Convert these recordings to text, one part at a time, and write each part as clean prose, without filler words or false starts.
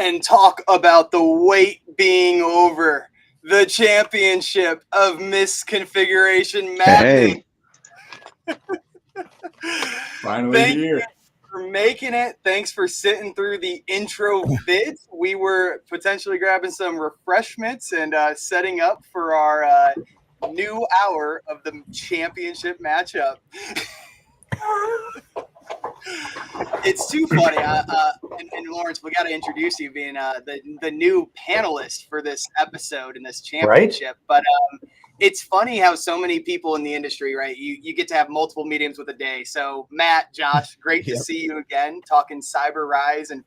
and talk about the wait being over, the championship of Misconfiguration Madness. Hey. Finally here. For making it. Thanks for sitting through the intro bit. We were potentially grabbing some refreshments and setting up for our new hour of the championship matchup. It's too funny. And Lawrence, we got to introduce you being the new panelist for this episode in this championship. Right? But it's funny how so many people in the industry, right? You get to have multiple meetings with a day. So Matt, Josh, great to see you again, talking cyber rise and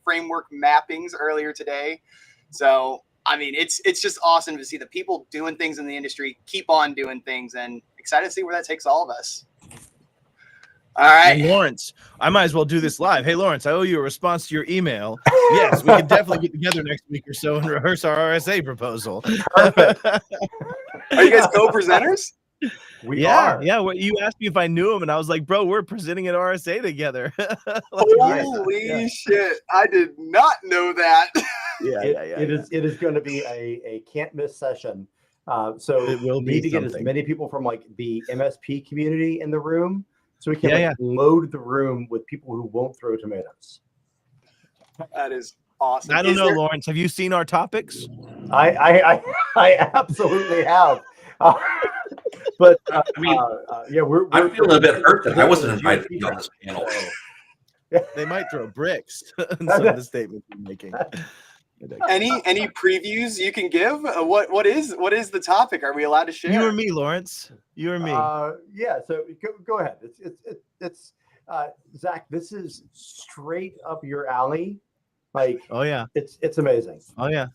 framework mappings earlier today. So, I mean, it's just awesome to see the people doing things in the industry keep on doing things, and excited to see where that takes all of us. All right. And Lawrence, I might as well do this live. Hey, Lawrence, I owe you a response to your email. Yes, we can definitely get together next week or so and rehearse our RSA proposal. Perfect. Are you guys co-presenters? We are. Yeah, well, you asked me if I knew him, and I was like, bro, we're presenting at RSA together. Holy shit. I did not know that. It is going to be a can't miss session. So it will need to get as many people from like the MSP community in the room, so we can load the room with people who won't throw tomatoes. That is awesome. I don't know, Lawrence. Have you seen our topics? I absolutely have. But I feel a bit hurt that I wasn't invited to be on this panel. They might throw bricks in some of the statements you're making. Any previews you can give? What is the topic? Are we allowed to share? You or me, Lawrence. You or me. Yeah. So go ahead. It's Zach. This is straight up your alley. Like, oh yeah, it's amazing. Oh yeah.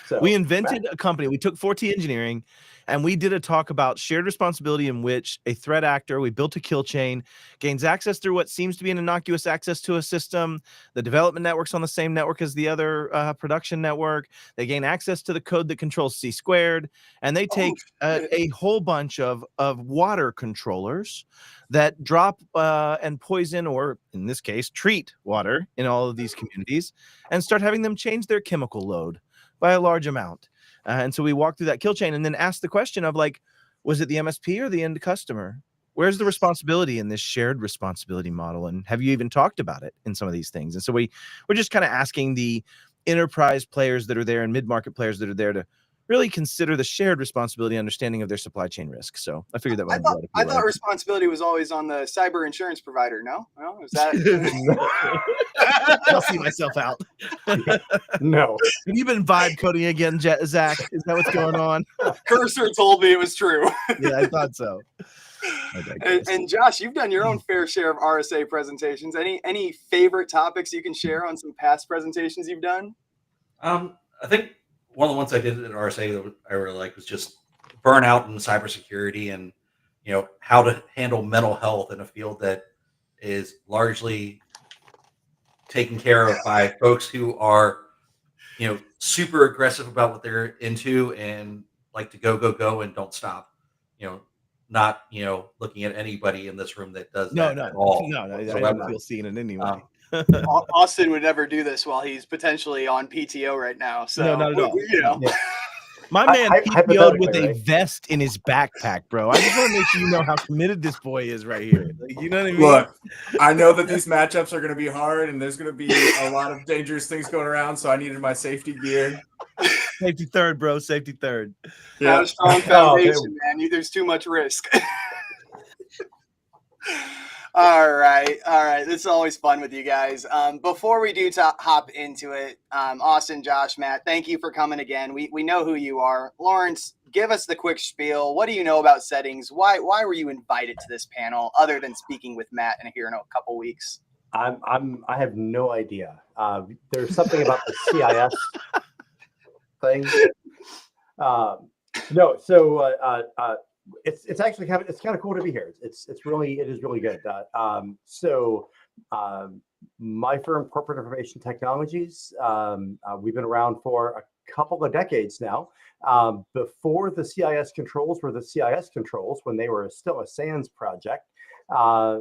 So we invented a company. We took 4T Engineering, and we did a talk about shared responsibility in which a threat actor, we built a kill chain, gains access through what seems to be an innocuous access to a system. The development network's on the same network as the other production network. They gain access to the code that controls C squared, and they take a whole bunch of water controllers that drop and poison, or in this case, treat water in all of these communities, and start having them change their chemical load by a large amount. And so we walked through that kill chain and then asked the question of, like, was it the MSP or the end customer? Where's the responsibility in this shared responsibility model? And have you even talked about it in some of these things? And so we're just kind of asking the enterprise players that are there and mid-market players that are there to really consider the shared responsibility understanding of their supply chain risk. So I figured that I thought responsibility was always on the cyber insurance provider. No, is that? I'll see myself out. No. Have you been vibe coding again, Zach? Is that what's going on? Cursor told me it was true. Yeah, I thought so. And Josh, you've done your own fair share of RSA presentations. Any favorite topics you can share on some past presentations you've done? I think one of the ones I did at RSA that I really liked was just burnout in cybersecurity, and how to handle mental health in a field that is largely taken care of by folks who are super aggressive about what they're into and like to go and don't stop. Not looking at anybody in this room that does that at all. No, I don't feel seen in any way. Austin would never do this while he's potentially on PTO right now. So no, not at all. Yeah. My man PTO'd with a vest in his backpack, bro. I just want to make sure you know how committed this boy is right here. Like, you know what I mean? Look, I know that these matchups are going to be hard, and there's going to be a lot of dangerous things going around, so I needed my safety gear. Safety third, bro. Safety third. Yeah, a strong foundation, man. There's too much risk. All right. This is always fun with you guys. Before we do hop into it, Austin, Josh, Matt, thank you for coming again. We know who you are. Lawrence, give us the quick spiel. What do you know about settings? Why were you invited to this panel other than speaking with Matt here in a couple weeks? I have no idea. There's something about the CIS thing. It's actually kind of cool to be here. It is really good. My firm, Corporate Information Technologies, we've been around for a couple of decades now. Before the CIS controls were the CIS controls, when they were still a SANS project, I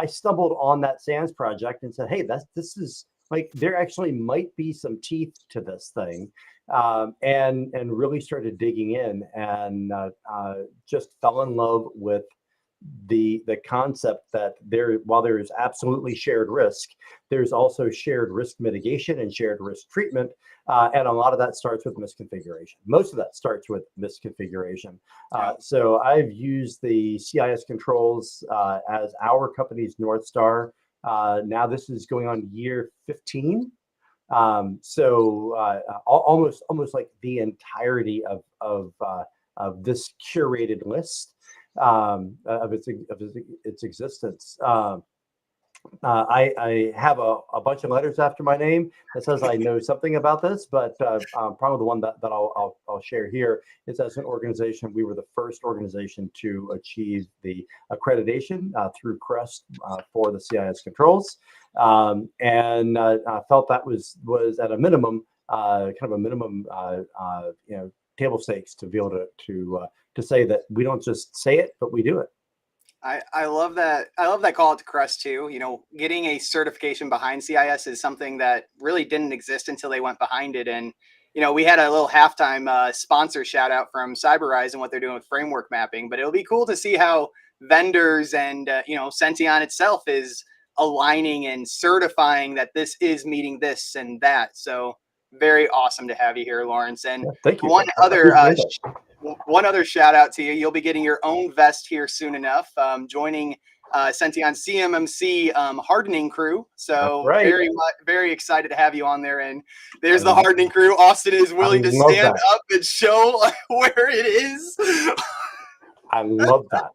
stumbled on that SANS project and said, "Hey, this is like there actually might be some teeth to this thing, and really started digging in and just fell in love with the concept that while there is absolutely shared risk, there's also shared risk mitigation and shared risk treatment, and a lot of that starts with misconfiguration. Most of that starts with misconfiguration. So I've used the CIS controls as our company's North Star. Now this is going on year 15. So almost like the entirety of this curated list of its existence. I have a bunch of letters after my name that says I know something about this, but probably the one that I'll share here is, as an organization, we were the first organization to achieve the accreditation through CREST for the CIS controls, and I felt that was at a minimum, kind of a minimum, table stakes to be able to say that we don't just say it, but we do it. I love that. I love that call out to CREST too. You know, getting a certification behind CIS is something that really didn't exist until they went behind it. And, you know, we had a little halftime sponsor shout out from CyberRise and what they're doing with framework mapping, but it'll be cool to see how vendors and, Sention itself is aligning and certifying that this is meeting this and that. So very awesome to have you here, Lawrence. And thank you. One other shout out to you. You'll be getting your own vest here soon enough, joining Sention CMMC hardening crew. So very excited to have you on there. And there's the hardening crew. Austin is willing to stand up and show where it is. I love that.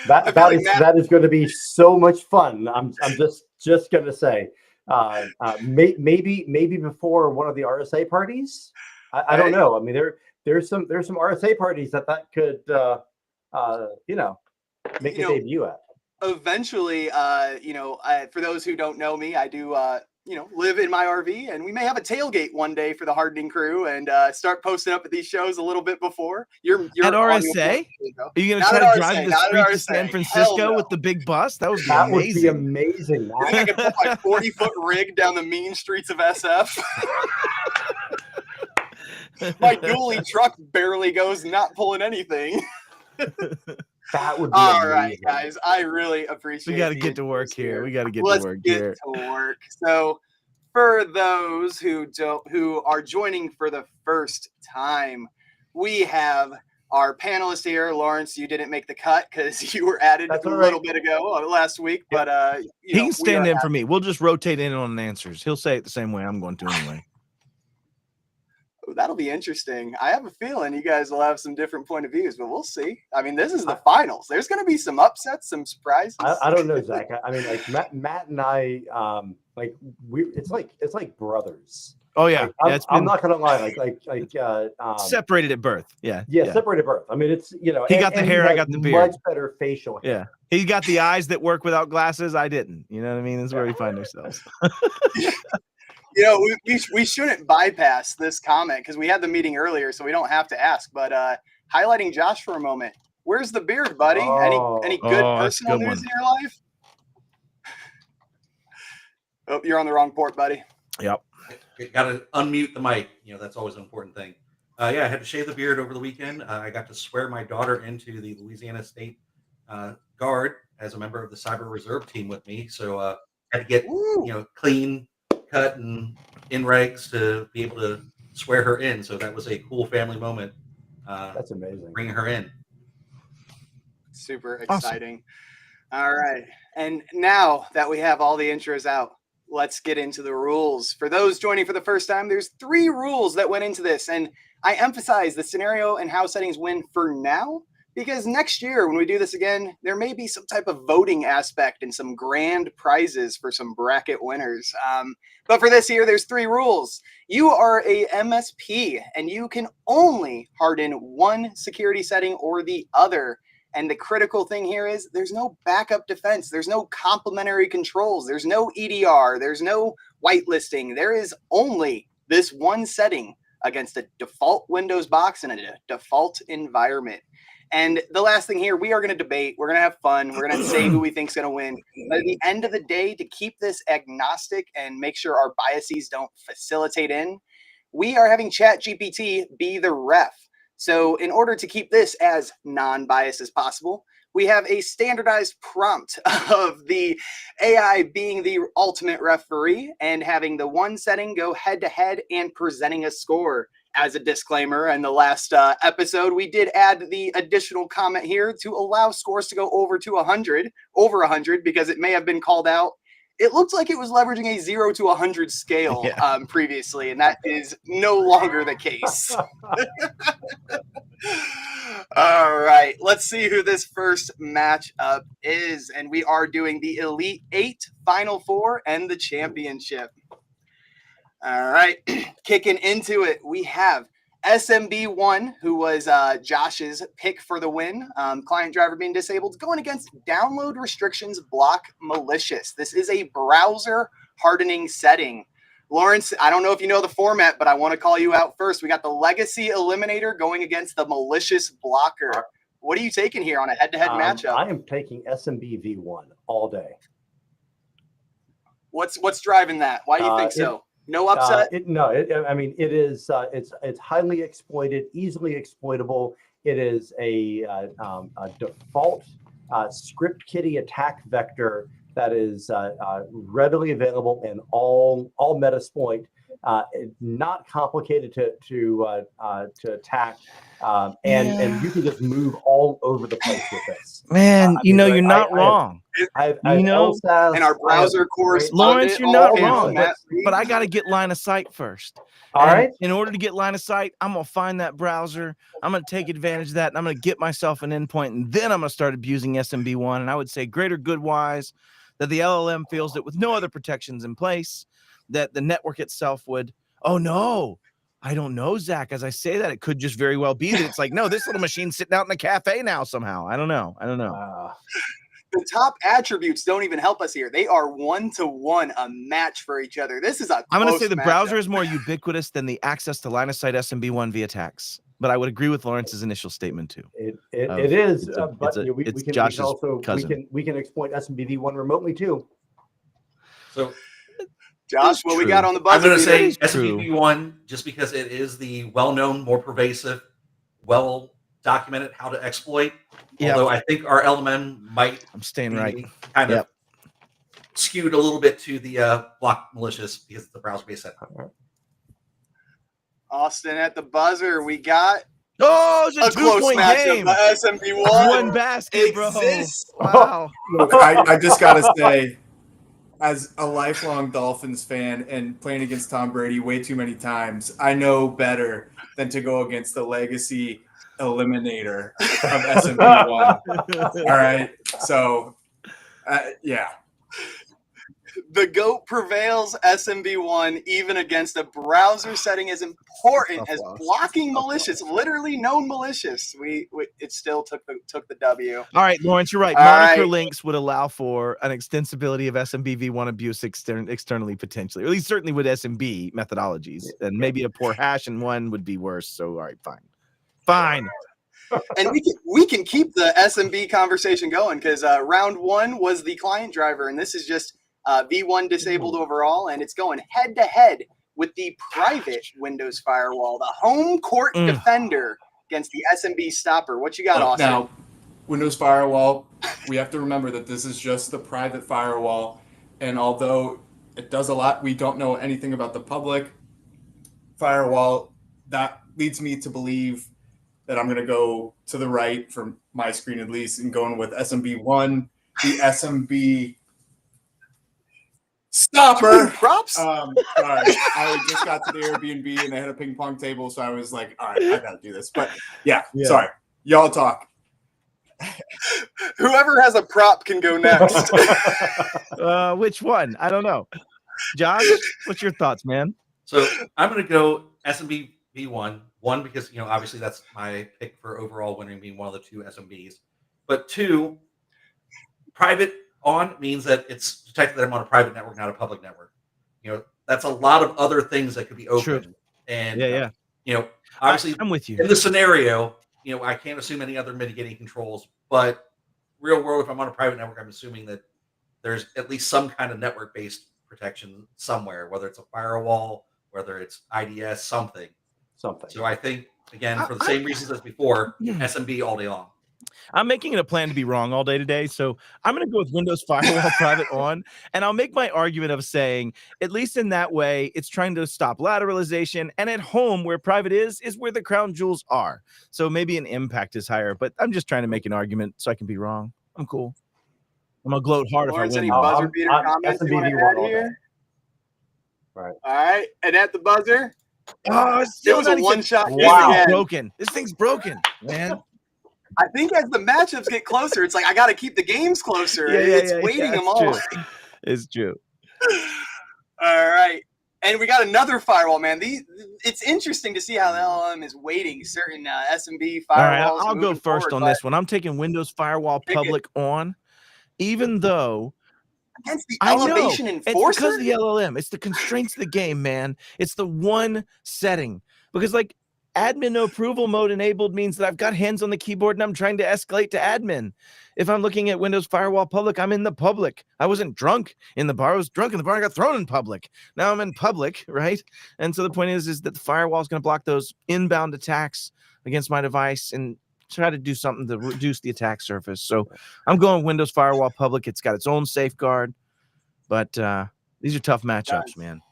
That is going to be so much fun. I'm just going to say, maybe before one of the RSA parties. I don't know. I mean, there's some RSA parties that could make a debut at. Eventually, for those who don't know me, I do live in my RV, and we may have a tailgate one day for the hardening crew and start posting up at these shows a little bit before. You're at RSA? Are you going to try to drive the street to San Francisco with the big bus? That would be amazing. I think I could put my 40-foot rig down the mean streets of SF. My dually truck barely goes, not pulling anything. That would be all amazing. Right, guys. I really appreciate it. We got to get to work here. Let's get to work. So, for those who are joining for the first time, we have our panelist here. Lawrence, you didn't make the cut because you were added a little bit ago last week, but he can stand in for me. We'll just rotate in on answers. He'll say it the same way I'm going to anyway. That'll be interesting. I have a feeling you guys will have some different point of views, but we'll see. I mean, this is the finals. There's going to be some upsets, some surprises. I don't know, Zach. I mean, like Matt and I, it's like brothers. Oh yeah, I'm not gonna lie. Separated at birth. Yeah. Separated at birth. I mean, it's he got the hair, I got the beard. Much better facial hair. Yeah, he got the eyes that work without glasses. I didn't. You know what I mean? That's where we find ourselves. We shouldn't bypass this comment because we had the meeting earlier, so we don't have to ask. But highlighting Josh for a moment, where's the beard, buddy? Any good personal news in your life? Oh, you're on the wrong port, buddy. Yep. Got to unmute the mic. That's always an important thing. I had to shave the beard over the weekend. I got to swear my daughter into the Louisiana State Guard as a member of the Cyber Reserve team with me. So I had to get clean cut and in regs to be able to swear her in. So that was a cool family moment. That's amazing. Bringing her in. Super exciting. Awesome. All right. And now that we have all the intros out, let's get into the rules. For those joining for the first time, there's 3 rules that went into this. And I emphasize the scenario and how settings win for now, because next year when we do this again, there may be some type of voting aspect and some grand prizes for some bracket winners. But for this year, there's 3 rules. You are a MSP and you can only harden one security setting or the other. And the critical thing here is there's no backup defense. There's no complementary controls. There's no EDR. There's no whitelisting. There is only this one setting against a default Windows box and a default environment. And the last thing here, we are going to debate. We're going to have fun. We're going to say who we think's going to win. But at the end of the day, to keep this agnostic and make sure our biases don't facilitate in, we are having ChatGPT be the ref. So in order to keep this as non-biased as possible, we have a standardized prompt of the AI being the ultimate referee and having the one setting go head-to-head and presenting a score. As a disclaimer, in the last episode, we did add the additional comment here to allow scores to go over 100, because it may have been called out. It looked like it was leveraging a 0 to 100 scale previously, and that is no longer the case. All right, let's see who this first matchup is. And we are doing the Elite Eight, Final Four, and the championship. All right, kicking into it, we have SMB1, who was Josh's pick for the win. Client driver being disabled, going against download restrictions block malicious. This is a browser hardening setting. Lawrence, I don't know if you know the format, but I want to call you out first. We got the legacy eliminator going against the malicious blocker. What are you taking here on a head-to-head matchup? I am taking SMB V1 all day. What's driving that? Why do you think so? No upset? It is. It's highly exploited, easily exploitable. It is a default script kiddie attack vector that is readily available in all Metasploit. Not complicated to attack, and you can just move all over the place with this. Man, you're not wrong. And our browser course, Lawrence, you're not wrong. But I got to get line of sight first. All right. In order to get line of sight, I'm gonna find that browser. I'm gonna take advantage of that, and I'm gonna get myself an endpoint, and then I'm gonna start abusing SMB1. And I would say, greater good wise, that the LLM feels that with no other protections in place, that the network itself would. Oh no, I don't know, Zach. As I say that, it could just very well be that it's like, no, this little machine's sitting out in the cafe now somehow. I don't know. The top attributes don't even help us here. They are 1-to-1, a match for each other. This is a I'm going to say the browser is more ubiquitous than the access to line of sight SMB1 via tax. But I would agree with Lawrence's initial statement too. It is, but it's Josh's cousin. We can exploit SMBV1 remotely too. So, Josh, what we got on the buzzer? I'm going to say SMBV1 just because it is the well-known, more pervasive, well-documented how to exploit. Although I think our LMM might kind of skewed a little bit to the block malicious because it's the browser-based set. Austin at the buzzer. We got it's a close 2-point game. SMB1. One basket, bro. Wow. Look, I just got to say, as a lifelong Dolphins fan and playing against Tom Brady way too many times, I know better than to go against the legacy eliminator of SMB1. All right. So, yeah. The GOAT prevails SMB1 even against a browser setting as important as blocking malicious, literally known malicious. It still took the W. All right, Lawrence, you're right. Moniker links would allow for an extensibility of SMBv1 abuse externally, potentially, or at least certainly with SMB methodologies. And maybe a poor hash in one would be worse. So, all right, fine. And we can keep the SMB conversation going because round one was the client driver, and this is just V1 disabled overall, and it's going head-to-head with the private Windows firewall, the home court defender against the SMB stopper. What you got, Austin? Now, Windows firewall, we have to remember that this is just the private firewall, and although it does a lot, we don't know anything about the public firewall. That leads me to believe that I'm going to go to the right from my screen at least and going with SMB1, the SMB stopper. Props. Sorry, I just got to the Airbnb and they had a ping pong table, so I was like, all right, I got to do this. But yeah, sorry. Y'all talk. Whoever has a prop can go next. Which one? I don't know. Josh, what's your thoughts, man? So I'm going to go SMB1. One, because, obviously that's my pick for overall winning, being one of the two SMBs. But two, private on means that it's detected that I'm on a private network, not a public network. That's a lot of other things that could be open. True. And, obviously I'm with you. In the scenario, I can't assume any other mitigating controls, but real world, if I'm on a private network, I'm assuming that there's at least some kind of network-based protection somewhere, whether it's a firewall, whether it's IDS, something. So I think, again, for the same reasons as before, SMB all day long. I'm making it a plan to be wrong all day today, so I'm going to go with Windows Firewall Private On, and I'll make my argument of saying, at least in that way, it's trying to stop lateralization, and at home, where private is where the crown jewels are. So maybe an impact is higher, but I'm just trying to make an argument so I can be wrong. I'm cool. I'm going to gloat hard Lawrence, if I win. any buzzer beater comments you want to add here? Right. All right, and at the buzzer, it was a one-shot. Wow. Broken. This thing's broken, man. I think as the matchups get closer, it's like I got to keep the games closer. It's waiting them all. It's true. All right. And we got another firewall, man. It's interesting to see how the LLM is weighting certain SMB firewalls. All right, I'll go first on this one. I'm taking Windows Firewall Public on, even though against the elevation enforcer. It's because of the LLM. It's the constraints of the game, man. It's the one setting. Because like admin no approval mode enabled means that I've got hands on the keyboard and I'm trying to escalate to admin. If I'm looking at Windows Firewall Public, I'm in the public. I wasn't drunk in the bar. I was drunk in the bar. I got thrown in public. Now I'm in public, right? And so the point is that the firewall is going to block those inbound attacks against my device and try to do something to reduce the attack surface. So I'm going Windows Firewall Public. It's got its own safeguard, but these are tough matchups, man.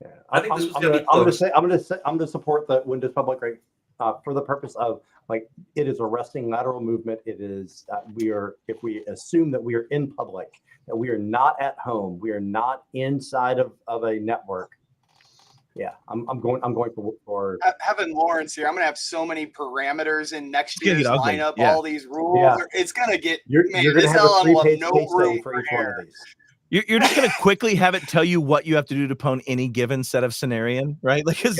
Yeah. I'm going to support the Windows Public rate for the purpose of like it is arresting lateral movement. It is if we assume that we are in public, that we are not at home, we are not inside of a network. Yeah, I'm going for having Lawrence here. I'm gonna have so many parameters in next year's lineup. All these rules. Yeah. It's gonna get. You're gonna have a 3-page case study for each one of these. You're just going to quickly have it tell you what you have to do to pwn any given set of scenario, right? Like it's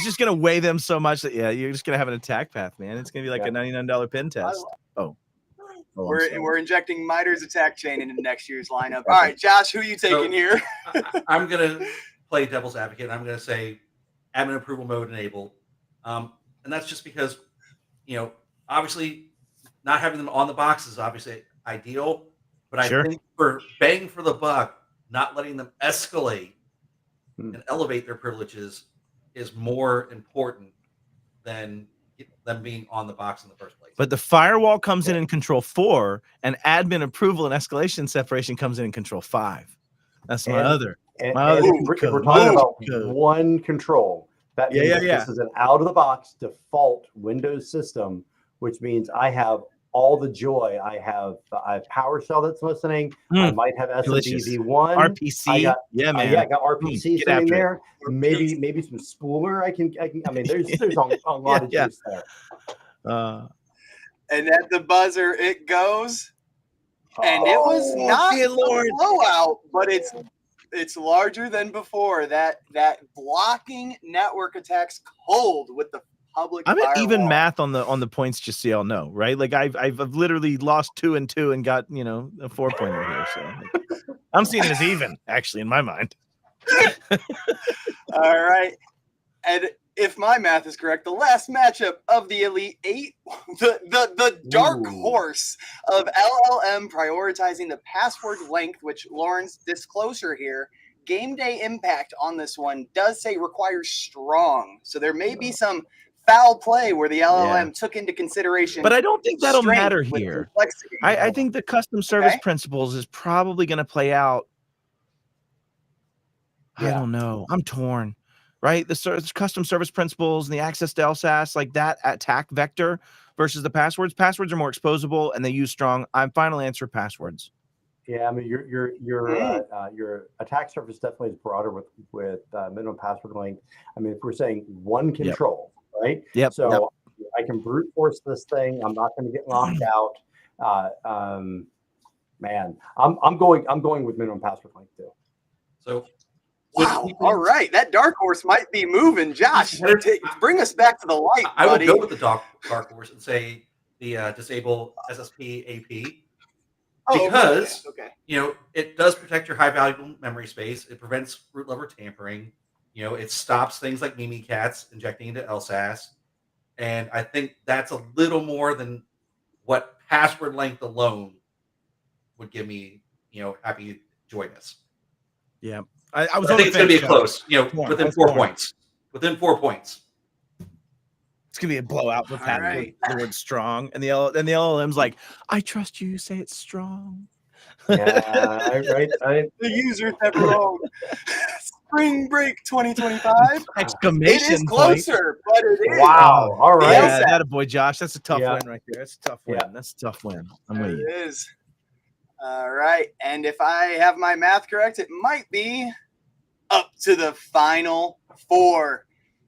just going to weigh them so much that, you're just going to have an attack path, man. It's going to be like a $99 pin test. We're injecting MITRE's attack chain into next year's lineup. All right, Josh, who are you taking here? I'm going to play devil's advocate. And I'm going to say admin approval mode enabled. And that's just because, obviously not having them on the box is obviously ideal. But I think for bang for the buck, not letting them escalate and elevate their privileges is more important than them being on the box in the first place. But the firewall comes in Control 4, and admin approval and escalation separation comes in Control 5. That's my other. If we're talking about one control, that means this is an out-of-the-box default Windows system, which means I have all the joy. I have PowerShell that's listening. I might have SMB v1, RPC. I got RPC sitting there. Maybe some spooler. I mean, there's a lot of juice there. And at the buzzer it goes, and it was not a blowout, but it's larger than before. That blocking network attacks cold with the public. I'm at even math on the points, just so y'all know, right? Like I've literally lost 2 and 2 and got a 4-pointer here. So like, I'm seeing it as even, actually, in my mind. All right, and if my math is correct, the last matchup of the Elite Eight, the dark horse of LLM prioritizing the password length, which Lawrence disclosure here. Game day impact on this one does say requires strong, so there may be some foul play where the LLM took into consideration. But I don't think that'll matter here. I think the custom service principles is probably going to play out. I don't know. I'm torn, right? The custom service principles and the access to LSAS, like that attack vector versus the passwords. Passwords are more exposable and they use strong. I'm final answer passwords. Yeah, I mean your attack surface definitely is broader with minimum password length. I mean, if we're saying one control. Right. Yep. So I can brute force this thing. I'm not going to get knocked out. Man, I'm going with minimum password length too. So, wow. All right, that dark horse might be moving. Josh, bring us back to the light. I would go with the dark horse and say the disable SSP AP because it does protect your high value memory space. It prevents root level tampering. It stops things like Mimikatz injecting into LSAS. And I think that's a little more than what password length alone would give me, happy joyness. Yeah. I think it's going to be close, within 4 points. Within 4 points. It's going to be a blowout for Pat. Right. The word strong. And the LLM's like, I trust you. Say it's strong. Yeah, right. The user's never wrong. Spring break 2025. Exclamation It is closer, but it is. Wow. All right. Yeah, that a boy, Josh. That's a tough win right there. That's a tough win. Yeah. That's a tough win. I'm with you. It is. All right. And if I have my math correct, it might be up to the final 4.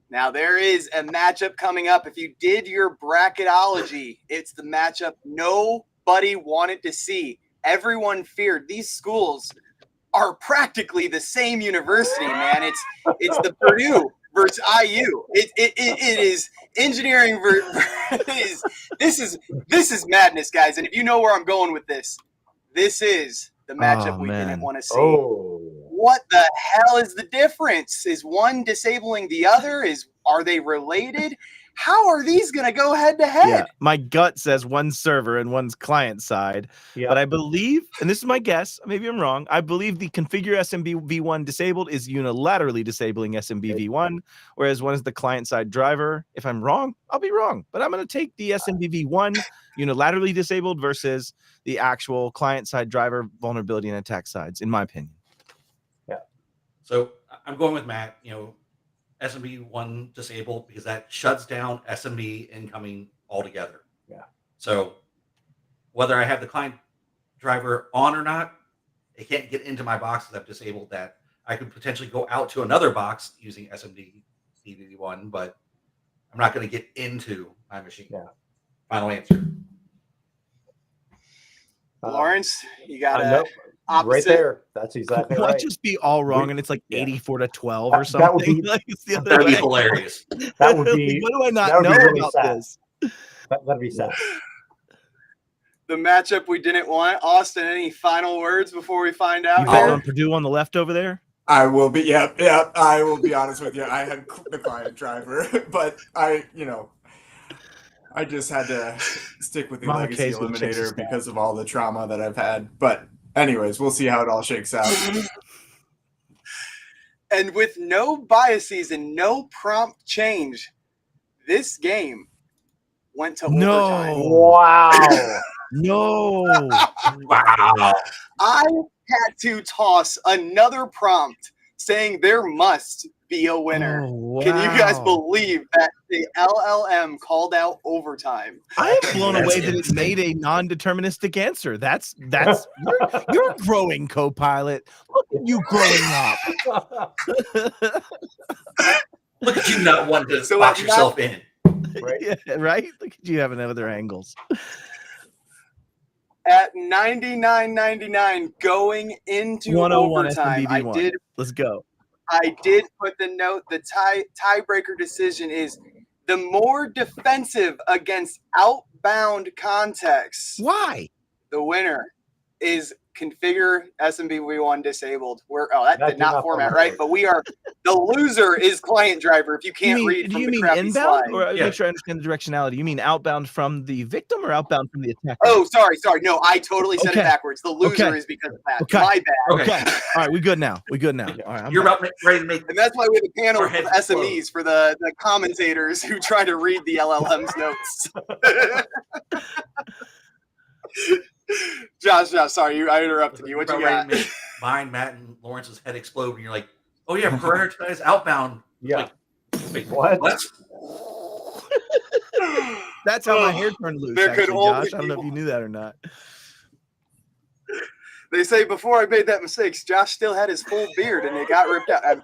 Now, there is a matchup coming up. If you did your bracketology, it's the matchup nobody wanted to see. Everyone feared. These schools are practically the same university, man. It's the Purdue versus IU. It is engineering this is madness, guys. And if you know where I'm going with this is the matchup we didn't want to see. What the hell is the difference? Is one disabling the other? Are they related? How are these going to go head to head? Yeah. My gut says one's server and one's client side, but I believe, and this is my guess, maybe I'm wrong, I believe the configure SMB v1 disabled is unilaterally disabling SMB v1, whereas one is the client side driver. If I'm wrong, I'll be wrong, but I'm going to take the SMB v1 unilaterally disabled versus the actual client side driver vulnerability and attack sides, in my opinion. Yeah. So I'm going with Matt, SMB1 disabled because that shuts down SMB incoming altogether. Yeah. So whether I have the client driver on or not, it can't get into my box because I've disabled that. I could potentially go out to another box using SMB1, but I'm not going to get into my machine. Yeah. Final answer. Lawrence, you got it. Opposite. Right there. That's exactly right. Might just be all wrong, and it's like 84-12 or something. That would be, like it's the other that'd way. be hilarious. That would be. What do I not know really about sad. this? That'd be sad. The matchup we didn't want. Austin, any final words before we find out? You bet on Purdue on the left over there? I will be. Yeah. I will be honest with you. I had the client driver, but I just had to stick with the legacy eliminator because of all the trauma that I've had. But anyways, we'll see how it all shakes out. And with no biases and no prompt change, this game went to overtime. Wow. No. Wow. I had to toss another prompt saying there must be a winner. Oh, wow. Can you guys believe that the LLM called out overtime? I am blown away that it made a non-deterministic answer. That's you're growing, co-pilot. Look at you growing up. Look at you not wanting to box yourself in. Right? Yeah, right? Look at you having other angles. At 99.99 going into 101 overtime, SMBV1. Let's go. I did put the note. The tiebreaker decision is the more defensive against outbound contexts. Why? The winner is configure SMBV1 disabled. That did not format right, but we are the loser is client driver. If you can't read, do you mean inbound slide. Or make sure I understand the directionality? You mean outbound from the victim or outbound from the attacker? Oh, sorry. No, I totally said it backwards. The loser is because of that. My bad. Okay. All right, we good now. All right, you're about ready to make, and that's why we have a panel of SMEs for the commentators who try to read the LLM's notes. Josh, sorry, I interrupted you. What you got? Mine, Matt, and Lawrence's head explode when you're like, "Oh yeah, prioritize outbound." Yeah. Like, what? That's how my hair turned loose. Actually, Josh. I don't know if you knew that or not. They say before I made that mistake, Josh still had his full beard and it got ripped out. I'm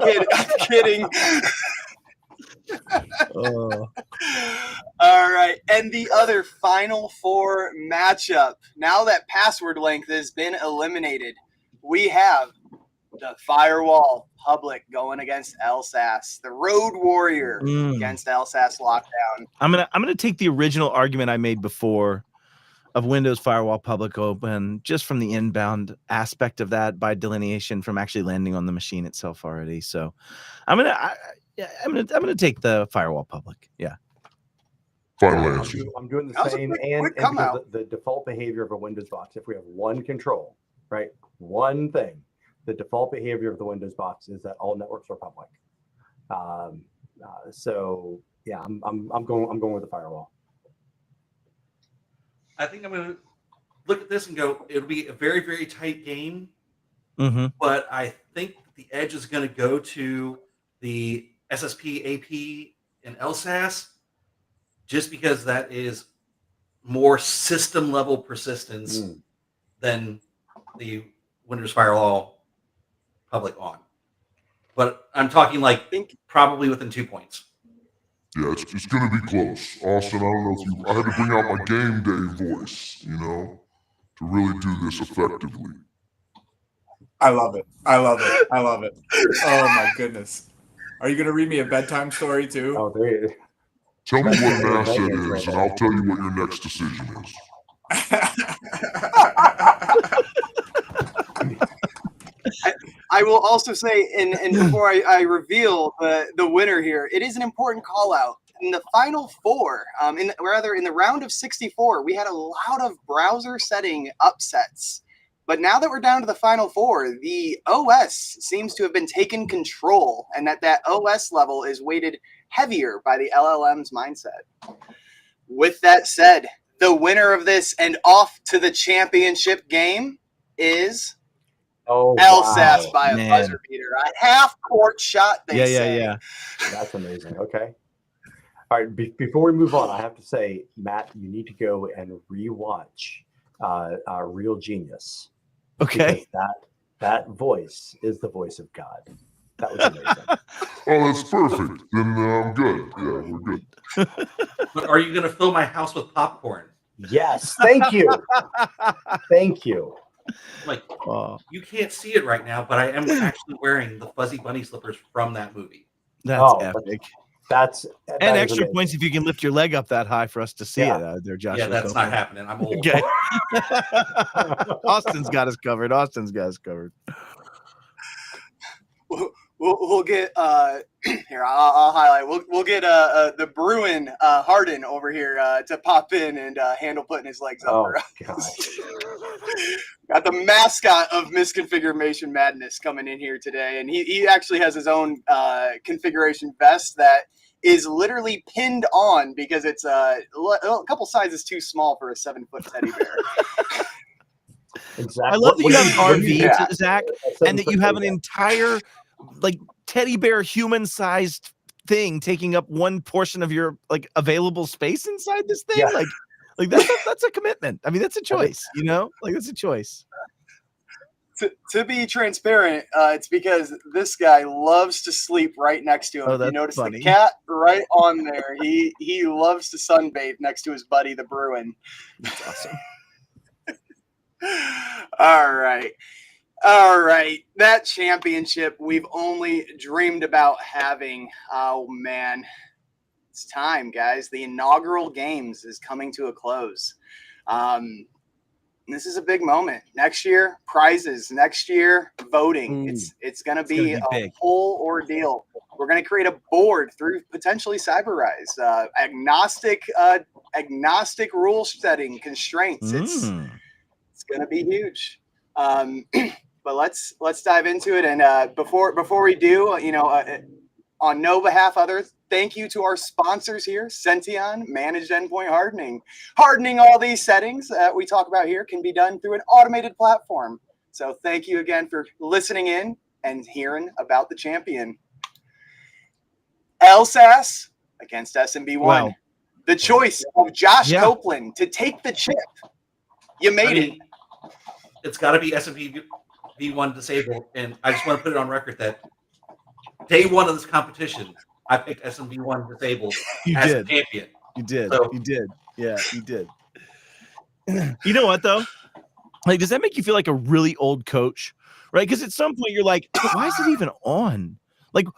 kidding. Oh. All right. And the other final 4 matchup. Now that password length has been eliminated, we have the Firewall Public going against LSAS, the Road Warrior against LSAS Lockdown. I'm gonna take the original argument I made before of Windows Firewall Public Open, just from the inbound aspect of that by delineation from actually landing on the machine itself already. So I'm gonna take the Firewall Public. Yeah. Final answer. I'm doing the same, and the default behavior of a Windows box. If we have one control, right, one thing, the default behavior of the Windows box is that all networks are public. So yeah, I'm going with the firewall. I think I'm going to look at this and go, it'll be a very, very tight game, but I think the edge is going to go to the SSP, AP, and LSAS, just because that is more system level persistence than the Windows Firewall public on. But I'm talking like probably within 2 points. Yeah, it's going to be close. Austin, I don't know if I had to bring out my game day voice, to really do this effectively. I love it. I love it. I love it. Oh my goodness. Are you going to read me a bedtime story too? Oh, there you go. Tell me what an asset is, and I'll tell you what your next decision is. I will also say, and before I reveal the winner here, it is an important call out. In the final four, in the round of 64, we had a lot of browser setting upsets. But now that we're down to the final four, the OS seems to have been taken control, and that OS level is weighted heavier by the LLM's mindset. With that said, the winner of this and off to the championship game is LSAS by a buzzer beater. A half-court shot, they say. Yeah. That's amazing. Okay. All right, before we move on, I have to say, Matt, you need to go and rewatch Real Genius. Okay. That voice is the voice of God. That was amazing. Oh, that's perfect. Then I'm good. Yeah, we're good. But are you going to fill my house with popcorn? Yes. Thank you. Thank you. Like, you can't see it right now, but I am actually wearing the fuzzy bunny slippers from that movie. That's epic. That and extra amazing. Points if you can lift your leg up that high for us to see it there, Josh. Yeah, that's not happening. I'm old. Okay. Austin's got us covered. We'll get here. I'll highlight. We'll get the Bruin Harden over here to pop in and handle putting his legs up. Oh gosh. Got the mascot of Misconfiguration Madness coming in here today, and he actually has his own configuration vest that is literally pinned on because it's a couple sizes too small for a 7-foot teddy bear. Exactly. I love that you have an RV, Zach, and that you have an entire teddy bear human-sized thing taking up one portion of your available space inside this thing. Yeah. That's a commitment. I mean, that's a choice, that's a choice. To be transparent, it's because this guy loves to sleep right next to him. Oh, you notice funny. The cat right on there. He loves to sunbathe next to his buddy, the Bruin. That's awesome. All right. That championship we've only dreamed about having. Oh, man. It's time, guys. The inaugural games is coming to a close. This is a big moment. Next year, prizes. Next year, voting. It's going to be a whole ordeal. We're going to create a board through potentially CyberRise. Agnostic rule setting constraints. It's going to be huge. But let's dive into it. And before we do, on no behalf others, thank you to our sponsors here, Sention Managed Endpoint Hardening. Hardening all these settings that we talk about here can be done through an automated platform. So thank you again for listening in and hearing about the champion. LSAS against SMB1. Wow. The choice of Josh Copeland to take the chip. You made it. It's got to be SMB1 disabled. And I just want to put it on record that day one of this competition, I picked SMB1 disabled as a champion. You did. So, you did. Yeah, you did. You know what, though? Does that make you feel like a really old coach? Right? Because at some point you're like, why is it even on?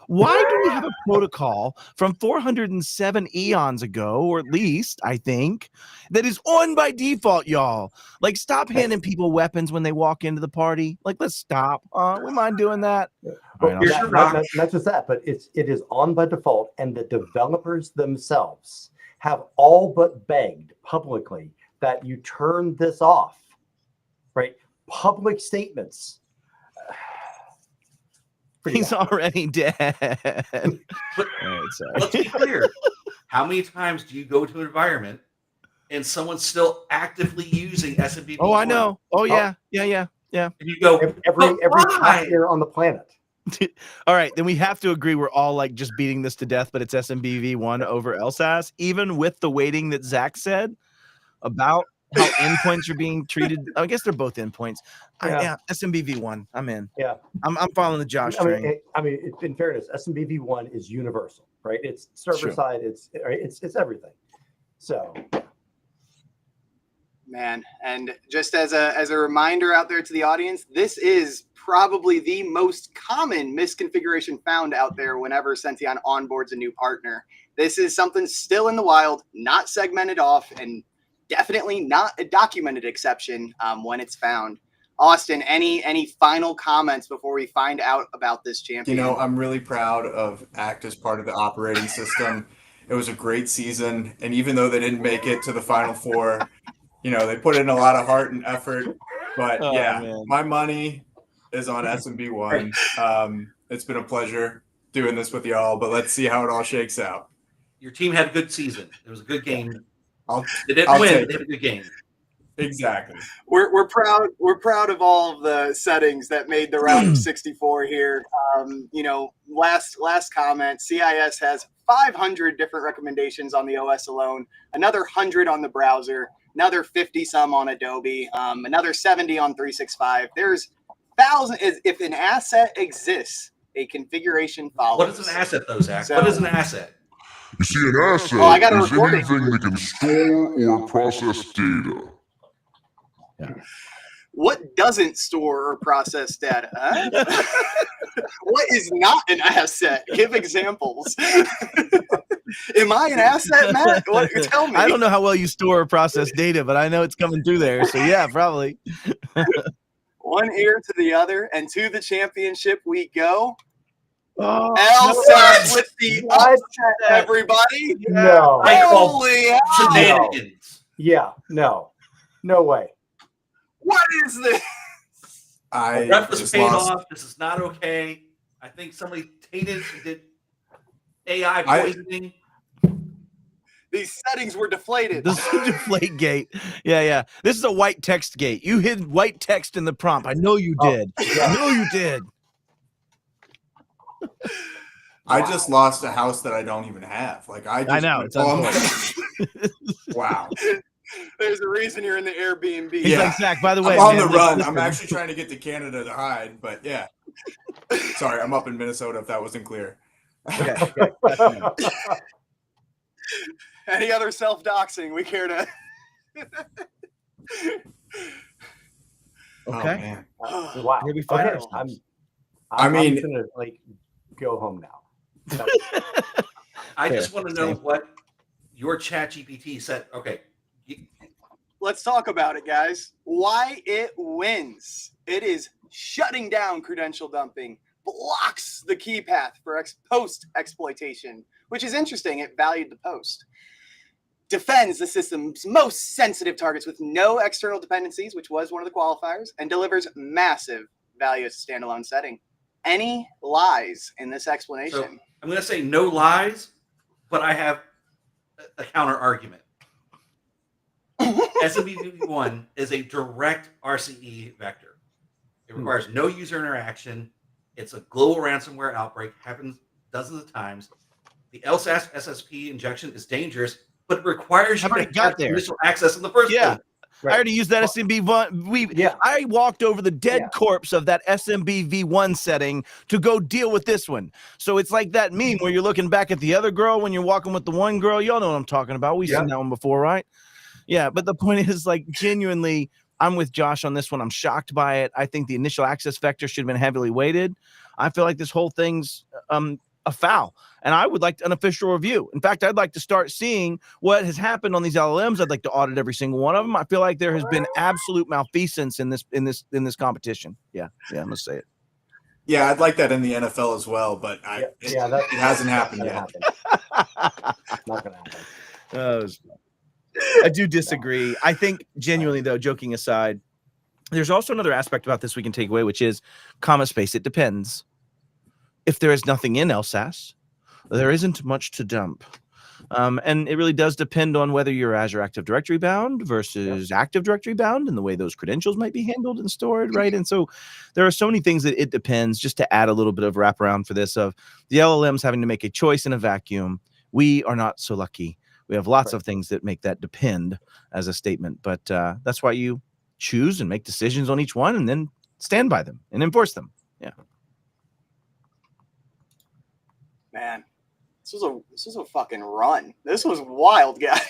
Why do we have a protocol from 407 eons ago, or at least, I think, that is on by default, y'all? Stop handing people weapons when they walk into the party. Let's stop. We mind doing that? Not just that, but it is on by default, and the developers themselves have all but begged publicly that you turn this off, right? Public statements. He's already dead. But let's be clear. How many times do you go to an environment and someone's still actively using SMB? Oh, I know. Oh, yeah. Yeah. And you go, every hacker on the planet. All right, then we have to agree we're all like just beating this to death, but it's SMBv1 over LSAS, even with the weighting that Zach said about how endpoints are being treated. I guess they're both endpoints. Yeah, SMBv1. I'm in. Yeah, I'm following the Josh train. I mean, in fairness, SMBv1 is universal, right? It's server side. It's everything. So. Man, and just as a reminder out there to the audience, this is probably the most common misconfiguration found out there whenever Sention onboards a new partner. This is something still in the wild, not segmented off, and definitely not a documented exception when it's found. Austin, any final comments before we find out about this champion? You know, I'm really proud of ACT as part of the operating system. It was a great season, and even though they didn't make it to the Final Four, you know, they put in a lot of heart and effort. But my money is on SMB1. It's been a pleasure doing this with y'all, but let's see how it all shakes out. Your team had a good season. It was a good game. They didn't I'll win. They had a good game. Exactly. We're proud. We're proud of all of the settings that made the round of 64 here. You know, last comment. CIS has 500 different recommendations on the OS alone. Another 100 on the browser. Another 50 some on Adobe. Another 70 on 365. There's thousands. If an asset exists, a configuration follows. What is an asset, though, Zach? What is an asset? You see, an asset is anything that can store or process data. Yeah. What doesn't store or process data? Huh? What is not an asset? Give examples. Am I an asset, Matt? Tell me. I don't know how well you store or process data, but I know it's coming through there. So yeah, probably. One ear to the other, and to the championship we go. Oh, LSAS with the upset, everybody. No. Holy hell. Shenanigans. Yeah, no way. What is this? The ref was paid off. This is not okay. I think somebody tainted and did AI poisoning. These settings were deflated. This is deflate gate. Yeah. This is a white text gate. You hid white text in the prompt. I know you did. I know you did. I just lost a house that I don't even have. Like I know. It's wow. There's a reason you're in the Airbnb. He's like, Zach, by the way, I'm on the run. I'm actually trying to get to Canada to hide, but yeah. Sorry, I'm up in Minnesota if that wasn't clear. Okay. Any other self-doxing we care to? Okay. Oh, wow. Maybe find I'm gonna go home now. I just want to know what your ChatGPT said. Okay. Let's talk about it, guys. Why it wins. It is shutting down credential dumping, blocks the key path for post exploitation, which is interesting. It valued the post. Defends the system's most sensitive targets with no external dependencies, which was one of the qualifiers, and delivers massive value as a standalone setting. Any lies in this explanation? So I'm going to say no lies, but I have a counter argument. SMBv1 is a direct RCE vector. It requires no user interaction. It's a global ransomware outbreak, happens dozens of times. The LSAS SSP injection is dangerous, but it requires you to have initial access in the first place. Right. I already used that SMBv1. I walked over the dead corpse of that SMBv1 setting to go deal with this one. So it's like that meme where you're looking back at the other girl when you're walking with the one girl. Y'all know what I'm talking about. We've seen that one before, right? Yeah, but the point is, like, genuinely, I'm with Josh on this one. I'm shocked by it. I think the initial access vector should have been heavily weighted. I feel like this whole thing's a foul, and I would like an official review. In fact, I'd like to start seeing what has happened on these LLMs. I'd like to audit every single one of them. I feel like there has been absolute malfeasance in this competition. Yeah, I'm gonna say it. Yeah, I'd like that in the NFL as well, but it hasn't happened yet. Not gonna happen. I do disagree. I think genuinely, though, joking aside, there's also another aspect about this we can take away, which is comma space. It depends. If there is nothing in LSAS, there isn't much to dump. And it really does depend on whether you're Azure Active Directory bound versus Active Directory bound and the way those credentials might be handled and stored, right? And so there are so many things that it depends. Just to add a little bit of wraparound for this of the LLMs having to make a choice in a vacuum. We are not so lucky. We have lots of things that make that depend as a statement, but that's why you choose and make decisions on each one and then stand by them and enforce them. Yeah. Man, this was a fucking run. This was wild, guys.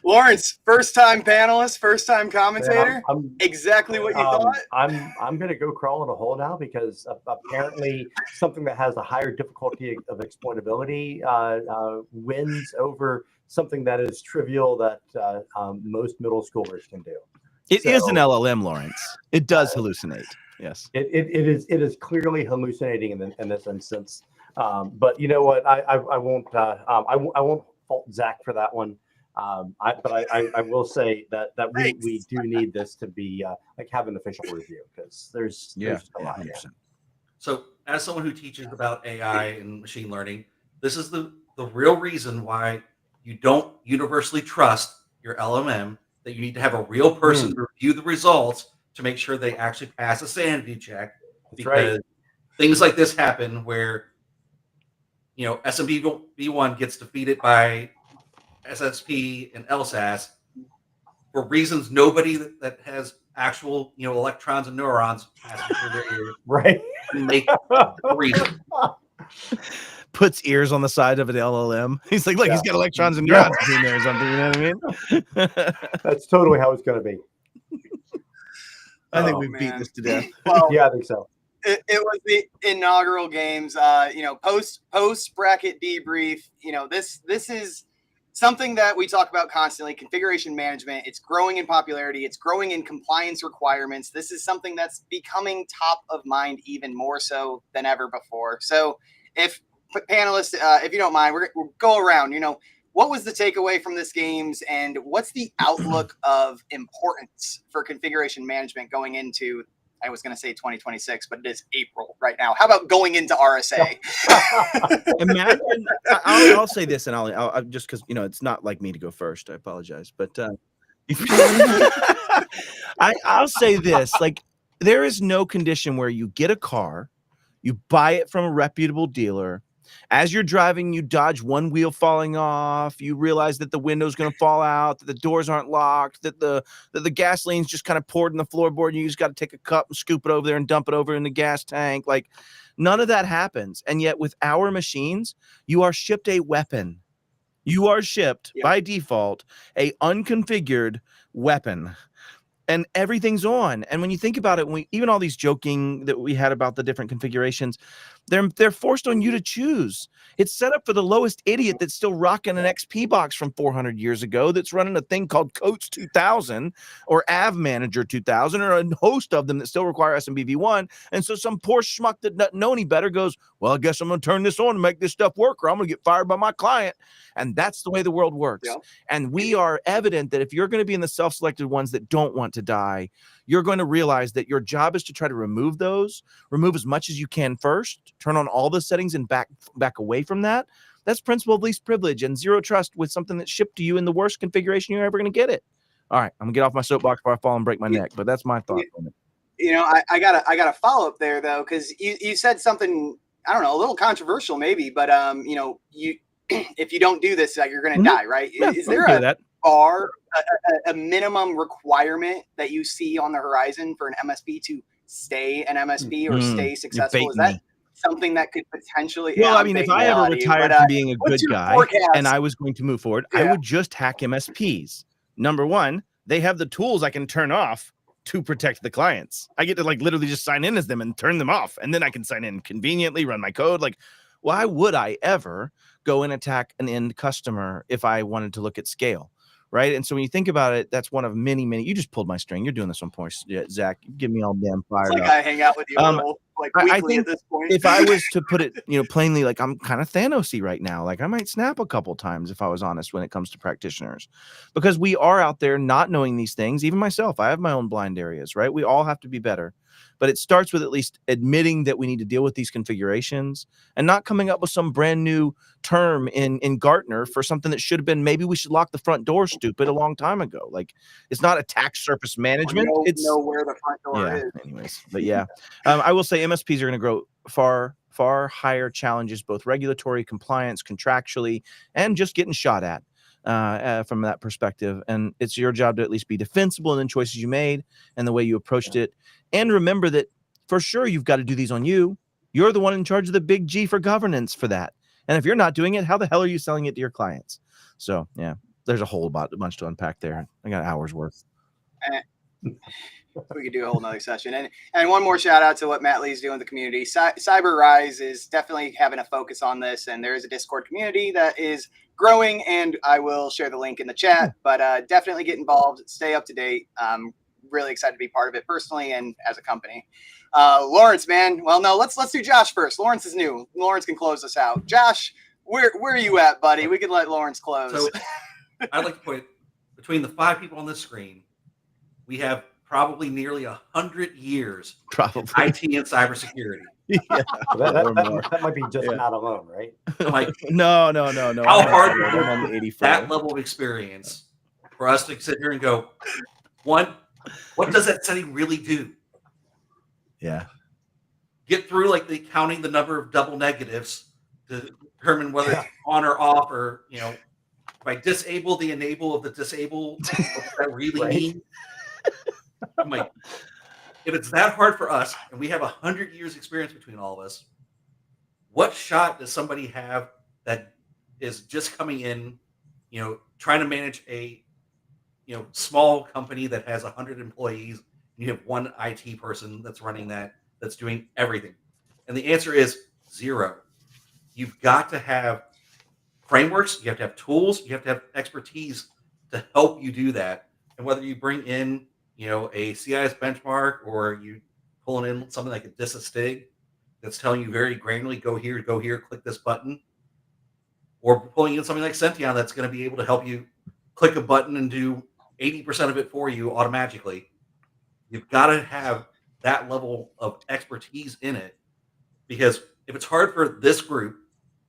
Lawrence, first time panelist, first time commentator. I'm exactly what you thought. I'm gonna go crawl in a hole now because apparently something that has a higher difficulty of exploitability wins over something that is trivial that most middle schoolers can do. It is an LLM, Lawrence. It does hallucinate. Yes, it is clearly hallucinating in this instance. But you know what? I won't fault Zach for that one. But I will say that we do need this to be like have an official review because there's a lot. Yeah. So as someone who teaches about AI and machine learning, this is the real reason why you don't universally trust your LLM, that you need to have a real person review the results to make sure they actually pass a sanity check. Because things like this happen where, SMB V1 gets defeated by SSP and LSAS for reasons nobody that has actual, electrons and neurons passing through their ears. Right. Make a reason. Puts ears on the side of an LLM. He's like, look, he's got electrons and neurons between there or something. You know what I mean? That's totally how it's going to be. I think we've beat this to death. Well, yeah, I think so. It was the inaugural games. Post bracket debrief. This is something that we talk about constantly. Configuration management. It's growing in popularity. It's growing in compliance requirements. This is something that's becoming top of mind even more so than ever before. So, if panelists, if you don't mind, we'll go around. What was the takeaway from this games, and what's the outlook of importance for configuration management going into, I was going to say 2026, but it is April right now. How about going into RSA? Imagine, I'll say this, and I'll just because, it's not like me to go first. I apologize. But I'll say this, like, there is no condition where you get a car, you buy it from a reputable dealer. As you're driving, you dodge one wheel falling off. You realize that the window's going to fall out, that the doors aren't locked, that the gasoline's just kind of poured in the floorboard. And you just got to take a cup and scoop it over there and dump it over in the gas tank. Like, none of that happens. And yet with our machines, you are shipped a weapon. You are shipped by default a unconfigured weapon. And everything's on. And when you think about it, even all these joking that we had about the different configurations, they're forced on you to choose. It's set up for the lowest idiot that's still rocking an XP box from 400 years ago that's running a thing called Coats 2000 or Av Manager 2000 or a host of them that still require SMB V1. And so some poor schmuck that doesn't know any better goes, well, I guess I'm going to turn this on to make this stuff work or I'm going to get fired by my client. And that's the way the world works. Yeah. And we are evident that if you're going to be in the self-selected ones that don't want to die, you're going to realize that your job is to try to remove as much as you can first, turn on all the settings and back away from that. That's principle of least privilege and zero trust with something that's shipped to you in the worst configuration you're ever going to get it. All right, I'm gonna get off my soapbox before I fall and break my neck, but that's my thought on it. I got a follow up there though, because you said something, I don't know, a little controversial maybe, but if you don't do this, you're going to die, right? Yeah, is there a minimum requirement that you see on the horizon for an MSP to stay an MSP or stay successful? Is that something that could potentially? Well, I mean, if I ever retired from being a good guy and I was going to move forward, I would just hack MSPs. Number one, they have the tools I can turn off to protect the clients. I get to literally just sign in as them and turn them off, and then I can sign in conveniently, run my code. Why would I ever go and attack an end customer if I wanted to look at scale? right? And so when you think about it, that's one of many. You just pulled my string. You're doing this on point, Zach. You give me all damn fired it's like up. I hang out with you a little, like weekly I think at this point. if I was to put it, plainly, like I'm kind of Thanos-y right now. Like I might snap a couple times if I was honest when it comes to practitioners, because we are out there not knowing these things. Even myself, I have my own blind areas, right? We all have to be better. But it starts with at least admitting that we need to deal with these configurations and not coming up with some brand new term in Gartner for something that should have been, maybe we should lock the front door, stupid, a long time ago. Like it's not attack surface management. It's know where the front door is. Anyways, but yeah, I will say MSPs are going to grow far higher challenges, both regulatory compliance, contractually, and just getting shot at. From that perspective, and it's your job to at least be defensible in the choices you made and the way you approached it. And remember that for sure you've got to do these on you. You're the one in charge of the big G for governance for that. And if you're not doing it, how the hell are you selling it to your clients? So yeah, there's a bunch to unpack there. I got hours worth. We could do a whole nother session. And one more shout out to what Matt Lee's doing in the community. Cyber Rise is definitely having a focus on this, and there is a Discord community that is growing, and I will share the link in the chat, but definitely get involved, stay up to date. Really excited to be part of it personally and as a company. Lawrence, man. Well, no, let's do Josh first. Lawrence is new. Lawrence can close us out. Josh, where are you at, buddy? We can let Lawrence close. So I'd like to point between the 5 people on this screen, we have probably nearly 100 years probably IT and cybersecurity. Yeah. That might be just not alone, right? I'm like, no. How hard I'm on the 84. That level of experience for us to sit here and go, one, what does that setting really do? Yeah. Get through like the counting the number of double negatives to determine whether it's on or off, or if I disable the enable of the disable, what does that really mean? I'm like, if it's that hard for us, and we have 100 years experience between all of us, what shot does somebody have that is just coming in, trying to manage a, small company that has 100 employees, and you have one IT person that's running that's doing everything? And the answer is 0. You've got to have frameworks, you have to have tools, you have to have expertise to help you do that. And whether you bring in a CIS benchmark, or you pulling in something like a DISA-STIG that's telling you very granularly, go here, click this button, or pulling in something like Sention that's going to be able to help you click a button and do 80% of it for you automatically. You've got to have that level of expertise in it, because if it's hard for this group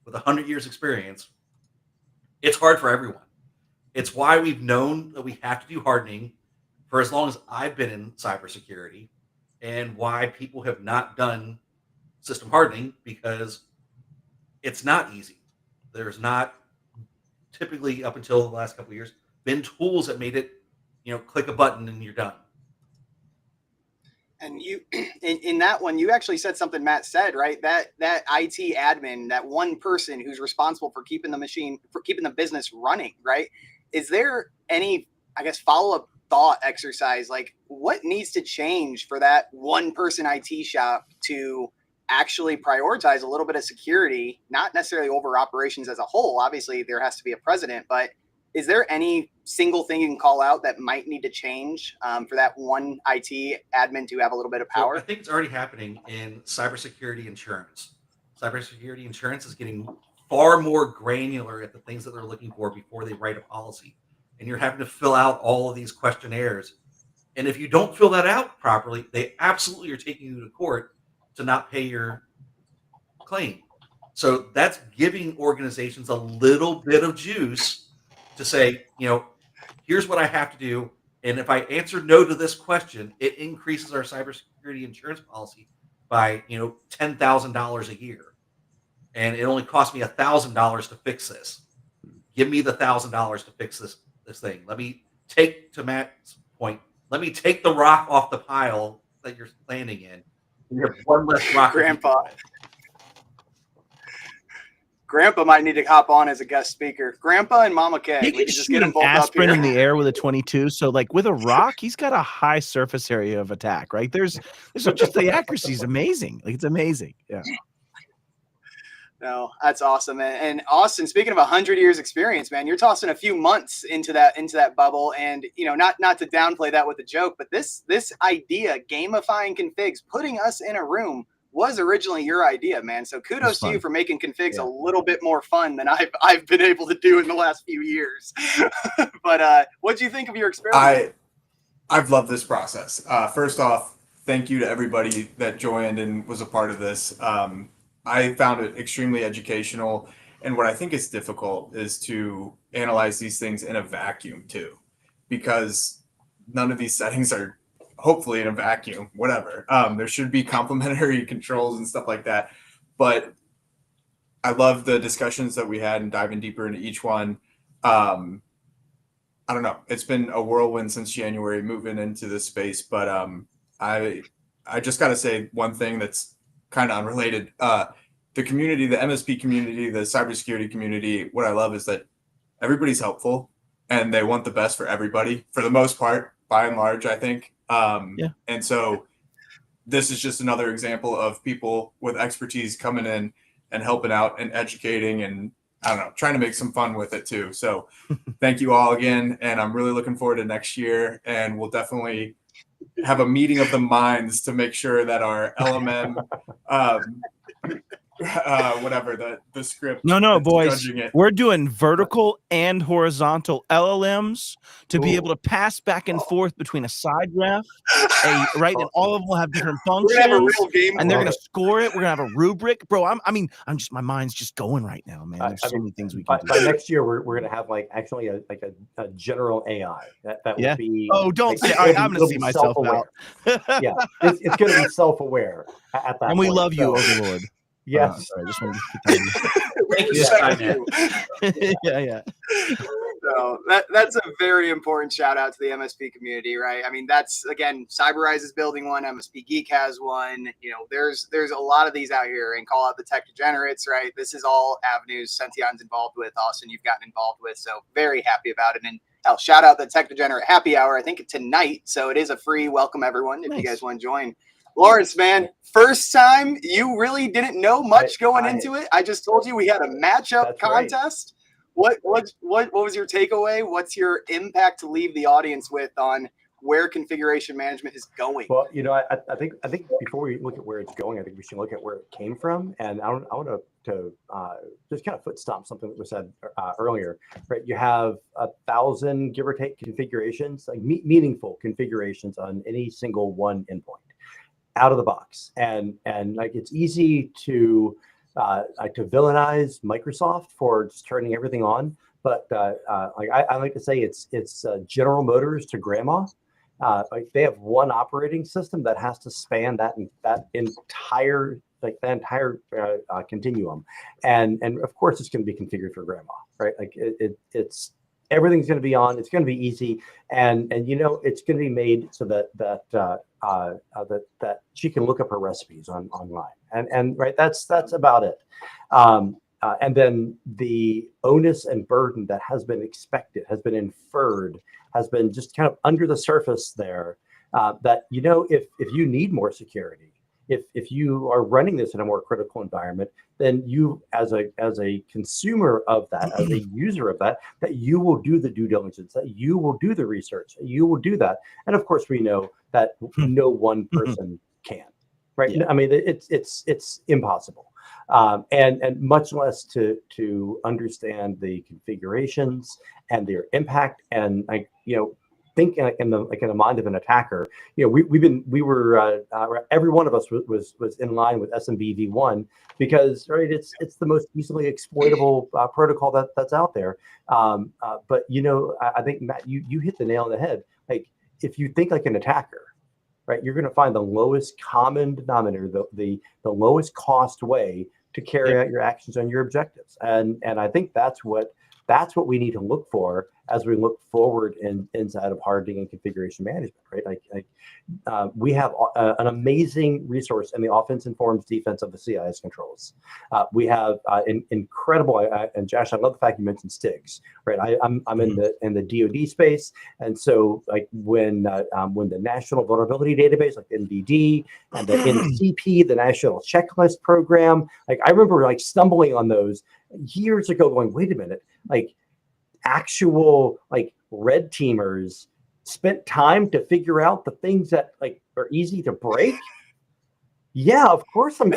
with 100 years experience, it's hard for everyone. It's why we've known that we have to do hardening for as long as I've been in cybersecurity, and why people have not done system hardening, because it's not easy. There's not, typically up until the last couple of years, been tools that made it, click a button and you're done. And you, in that one, you actually said something Matt said, right? That IT admin, that one person who's responsible for keeping the business running, right? Is there any, follow-up thought exercise, like what needs to change for that one person IT shop to actually prioritize a little bit of security, not necessarily over operations as a whole? Obviously there has to be a president, but is there any single thing you can call out that might need to change for that one IT admin to have a little bit of power? So I think it's already happening in cybersecurity insurance. Cybersecurity insurance is getting far more granular at the things that they're looking for before they write a policy. And you're having to fill out all of these questionnaires. And if you don't fill that out properly, they absolutely are taking you to court to not pay your claim. So that's giving organizations a little bit of juice to say, here's what I have to do. And if I answer no to this question, it increases our cybersecurity insurance policy by, $10,000 a year. And it only cost me $1,000 to fix this. Give me the $1,000 to fix this thing. Let me take, to Matt's point, let me take the rock off the pile that you're landing in. You have one less rock. Grandpa might need to hop on as a guest speaker. Grandpa and Mama K. He can just get an aspirin in the air with a 22. So like with a rock, he's got a high surface area of attack, right? There's just the accuracy is amazing. Like it's amazing. Yeah. No, that's awesome. And Austin, speaking of 100 years experience, man, you're tossing a few months into that bubble. And, you know, not to downplay that with a joke, but this idea, gamifying configs, putting us in a room, was originally your idea, man. So kudos to you for making configs a little bit more fun than I've been able to do in the last few years. But what do you think of your experiment? I've loved this process. First off, thank you to everybody that joined and was a part of this. I found it extremely educational. And what I think is difficult is to analyze these things in a vacuum too, because none of these settings are hopefully in a vacuum, whatever. There should be complementary controls and stuff like that. But I love the discussions that we had and diving deeper into each one. I don't know. It's been a whirlwind since January moving into this space, but I just got to say one thing that's kind of unrelated. The community, the MSP community, the cybersecurity community, what I love is that everybody's helpful and they want the best for everybody for the most part, by and large, I think. And so this is just another example of people with expertise coming in and helping out and educating and, I don't know, trying to make some fun with it too. So thank you all again. And I'm really looking forward to next year. And we'll definitely have a meeting of the minds to make sure that our LMM, whatever the script. No, boys, we're doing vertical and horizontal LLMs to be able to pass back and forth between a side ref, right, and all of them will have different functions. We're gonna have a real game, and they're gonna score it. We're gonna have a rubric, bro. My mind's just going right now, man. There's so many things we can do. By next year, we're gonna have actually a general AI that will be. Oh, don't say. All right, I'm gonna see myself out. Yeah, it's gonna be self-aware at that. And we point, love you, Overlord. Yes. Sorry, I just wanted to Thank you, yeah. So that's a very important shout out to the MSP community, right? I mean, that's, again, CyberRise is building one, MSP Geek has one. You know, there's a lot of these out here, and call out the tech degenerates, right? This is all avenues Sention's involved with, Austin, you've gotten involved with. So very happy about it. And hell, shout out the Tech Degenerate Happy Hour, I think tonight. So it is a free welcome, everyone, if you guys want to join. Lawrence, man, first time, you really didn't know much going into it. I just told you we had a matchup contest. Right. What was your takeaway? What's your impact to leave the audience with on where configuration management is going? Well, you know, I think before we look at where it's going, I think we should look at where it came from. And I want to just kind of foot stomp something that was said earlier. Right, you have 1,000 give or take configurations, like meaningful configurations on any single one endpoint out of the box, and like it's easy to villainize Microsoft for just turning everything on, but like I like to say it's General Motors to grandma. Like they have one operating system that has to span that entire continuum, and of course it's going to be configured for grandma, right? Like it's everything's going to be on. It's going to be easy, and you know it's going to be made so that she can look up her recipes online, and right, that's about it. And then the onus and burden that has been expected, has been inferred, has been just kind of under the surface there. That, you know, if you need more security, if you are running this in a more critical environment, then you, as a consumer of that, as a user of that you will do the due diligence, that you will do the research, that you will do that. And of course, we know that no one person can, right? Yeah. I mean, it's impossible. And much less to understand the configurations and their impact, and think in the mind of an attacker. We were every one of us was in line with SMB v1 because, right, it's the most easily exploitable protocol that's out there. But I think, Matt, you hit the nail on the head. Like, if you think like an attacker, right, you're going to find the lowest common denominator, the lowest cost way to carry out your actions on your objectives. And I think that's what that's what we need to look for as we look forward inside of hardening and configuration management, right? We have an amazing resource in the offense informs defense of the CIS controls. We have an incredible, and Josh, I love the fact you mentioned STIGs, right? I'm in the DoD space, and so like when the National Vulnerability Database, like NVD, and the NCP, the National Checklist Program, like I remember like stumbling on those years ago, going, wait a minute, like actual like red teamers spent time to figure out the things that like are easy to break. Yeah, of course. And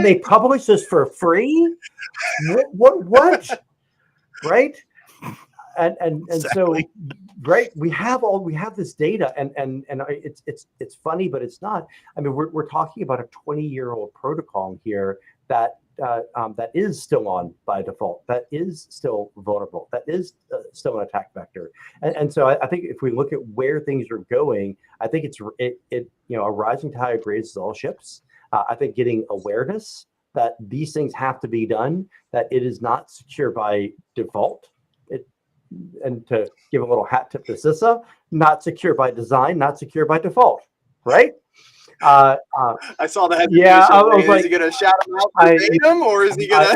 they publish this for free. What? Right? And exactly. So right, we have this data, and it's funny, but it's not. I mean, we're talking about a 20-year-old protocol here that is still on by default, that is still vulnerable, that is still an attack vector. And so I think if we look at where things are going, I think a rising tide raises all ships. I think getting awareness that these things have to be done, that it is not secure by default. And to give a little hat tip to CISA, not secure by design, not secure by default, right? I saw the head. Yeah, I was like, is he gonna shout him out verbatim, or is he gonna?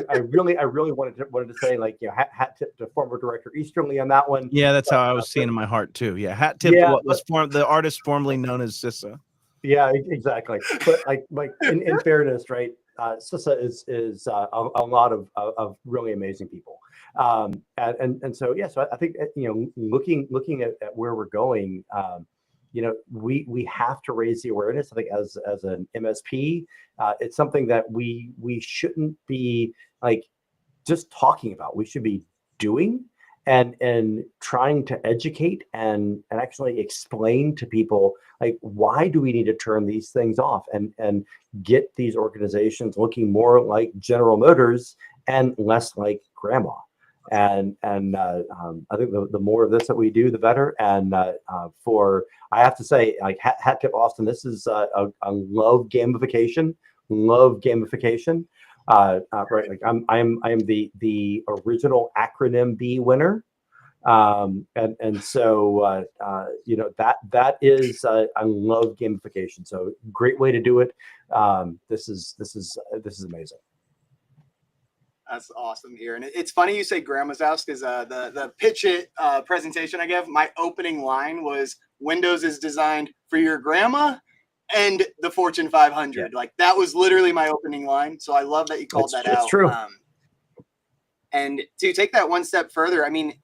I really wanted to say, like, hat tip to former director Easterly on that one. Yeah, that's how I was seeing in my heart too. Yeah, hat tip to what was the artist formerly known as CISA. Yeah, exactly. But like in fairness, right? CISA is a lot of really amazing people. And so yeah, so I think looking at where we're going. We have to raise the awareness. I think as an MSP, it's something that we shouldn't be like just talking about. We should be doing and trying to educate and actually explain to people, like, why do we need to turn these things off and get these organizations looking more like General Motors and less like grandma. And I think the more of this that we do, the better. And I have to say, like, hat tip Austin, this is I love gamification. Right, like I am the original acronym B winner. And so that is I love gamification. So great way to do it. This is amazing. That's awesome here. And it's funny you say grandma's house, because the pitch it presentation I gave, my opening line was Windows is designed for your grandma and the Fortune 500. Yeah. Like, that was literally my opening line. So I love that you called that out. It's true. And to take that one step further, I mean,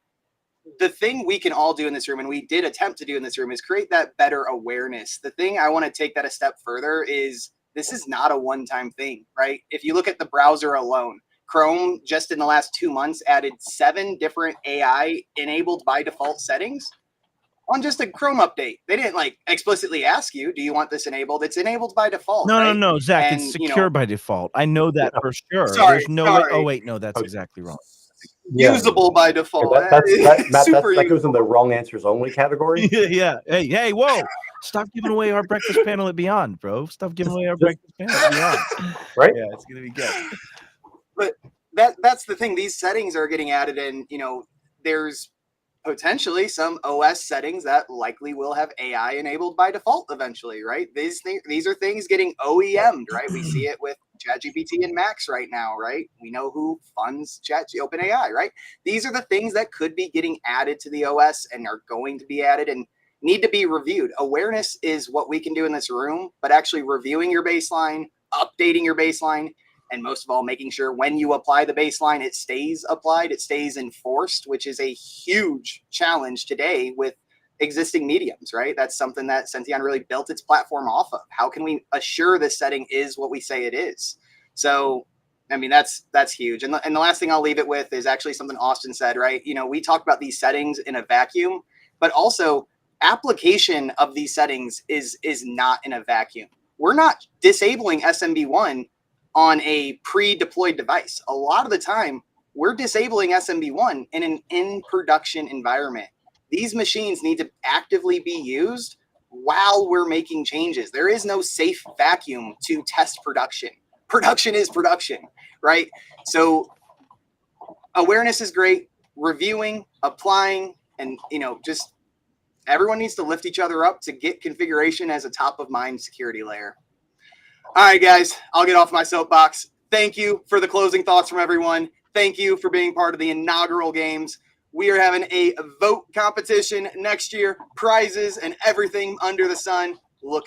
the thing we can all do in this room, and we did attempt to do in this room, is create that better awareness. The thing I want to take that a step further is this is not a one-time thing, right? If you look at the browser alone, Chrome just in the last 2 months added 7 different AI enabled by default settings on just a Chrome update. They didn't like explicitly ask you, do you want this enabled? It's enabled by default. No, Zach, it's secure by default. I know that for sure. Sorry, There's no way. Oh wait, no, that's exactly wrong. Usable by default. Matt, that goes in the wrong answers only category. Yeah. Hey, whoa. Stop giving away our breakfast panel at Beyond, bro. Stop giving away our breakfast panel at Beyond. Right? Yeah, it's going to be good. But that's the thing. These settings are getting added, and there's potentially some OS settings that likely will have AI enabled by default eventually, right? These are things getting OEM'd, right? We see it with ChatGPT and Max right now, right? We know who funds OpenAI, right? These are the things that could be getting added to the OS and are going to be added and need to be reviewed. Awareness is what we can do in this room, but actually reviewing your baseline, updating your baseline, and most of all, making sure when you apply the baseline, it stays applied, it stays enforced, which is a huge challenge today with existing mediums, right? That's something that Sention really built its platform off of. How can we assure this setting is what we say it is? So, I mean, that's huge. And the last thing I'll leave it with is actually something Austin said, right? We talk about these settings in a vacuum, but also application of these settings is not in a vacuum. We're not disabling SMB1 on a pre-deployed device. A lot of the time, we're disabling SMB1 in an in-production environment. These machines need to actively be used while we're making changes. There is no safe vacuum to test production. Production is production, right? So awareness is great. Reviewing, applying, and just everyone needs to lift each other up to get configuration as a top of mind security layer. All right, guys, I'll get off my soapbox. Thank you for the closing thoughts from everyone. Thank you for being part of the inaugural games. We are having a vote competition next year, prizes and everything under the sun. Looking